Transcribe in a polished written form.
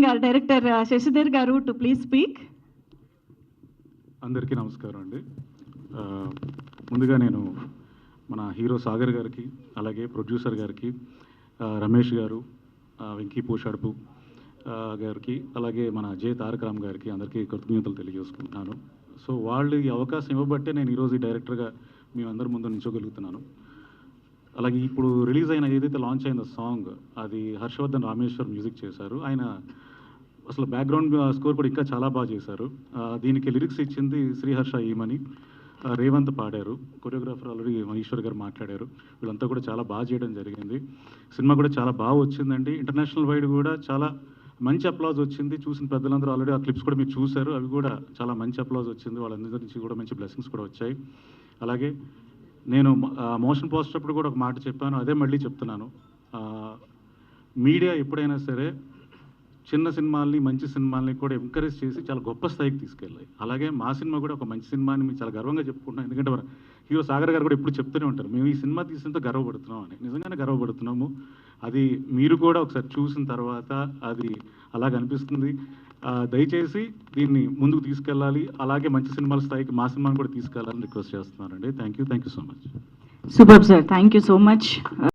Director Shashidhar గారు to please speak. అందరికీ నమస్కారం అండి. ముందుగా నేను మన హీరో సాగర్ గారికి, అలాగే ప్రొడ్యూసర్ గారికి, రమేష్ గారు, వెంకీ పోషాడుపు గారికి, అలాగే మన జే తారక రామ్ గారికి అందరికీ కృతజ్ఞతలు తెలియజేసుకుంటున్నాను. సో వాళ్ళు ఈ అవకాశం ఇవ్వబట్టే నేను ఈరోజు ఈ డైరెక్టర్గా మేమందరి ముందు నిల్చోగలుగుతున్నాను. అలాగే ఇప్పుడు రిలీజ్ అయిన ఏదైతే లాంచ్ అయిందో సాంగ్, అది హర్షవర్ధన్ రామేశ్వర్ మ్యూజిక్ చేశారు. ఆయన అసలు బ్యాక్గ్రౌండ్ స్కోర్ కూడా ఇంకా చాలా బాగా చేశారు. దీనికి లిరిక్స్ ఇచ్చింది శ్రీహర్ష ఈమని, రేవంత్ పాడారు, కొరియోగ్రాఫర్ ఆల్రెడీ ఈశ్వర్ గారు మాట్లాడారు. వీళ్ళంతా కూడా చాలా బాగా చేయడం జరిగింది. సినిమా కూడా చాలా బాగా వచ్చిందండి. ఇంటర్నేషనల్ వైడ్ కూడా చాలా మంచి అప్లాజ్ వచ్చింది. చూసిన పెద్దలందరూ ఆల్రెడీ ఆ క్లిప్స్ కూడా మీరు చూశారు. అవి కూడా చాలా మంచి అప్లాజ్ వచ్చింది. వాళ్ళందరి నుంచి కూడా మంచి బ్లెస్సింగ్స్ కూడా వచ్చాయి. అలాగే నేను మోషన్ పోస్టర్ అప్పుడు కూడా ఒక మాట చెప్పాను, అదే మళ్ళీ చెప్తున్నాను. మీడియా ఎప్పుడైనా సరే చిన్న సినిమాల్ని, మంచి సినిమాల్ని కూడా ఎంకరేజ్ చేసి చాలా గొప్ప స్థాయికి తీసుకెళ్ళాయి. అలాగే మా సినిమా కూడా ఒక మంచి సినిమాని మేము చాలా గర్వంగా చెప్పుకుంటున్నాం. ఎందుకంటే మన హీరో సాగర్ గారు కూడా ఎప్పుడు చెప్తూనే ఉంటారు, మేము ఈ సినిమా తీసినంత గర్వపడుతున్నాం అని. నిజంగానే గర్వపడుతున్నాము. అది మీరు కూడా ఒకసారి చూసిన తర్వాత అది అలాగ అనిపిస్తుంది. దయచేసి దీన్ని ముందుకు తీసుకెళ్ళాలి, అలాగే మంచి సినిమాల స్థాయికి మా సినిమాని కూడా తీసుకెళ్ళాలని రిక్వెస్ట్ చేస్తున్నానండి. Thank you so much. Super sir, thank you so much.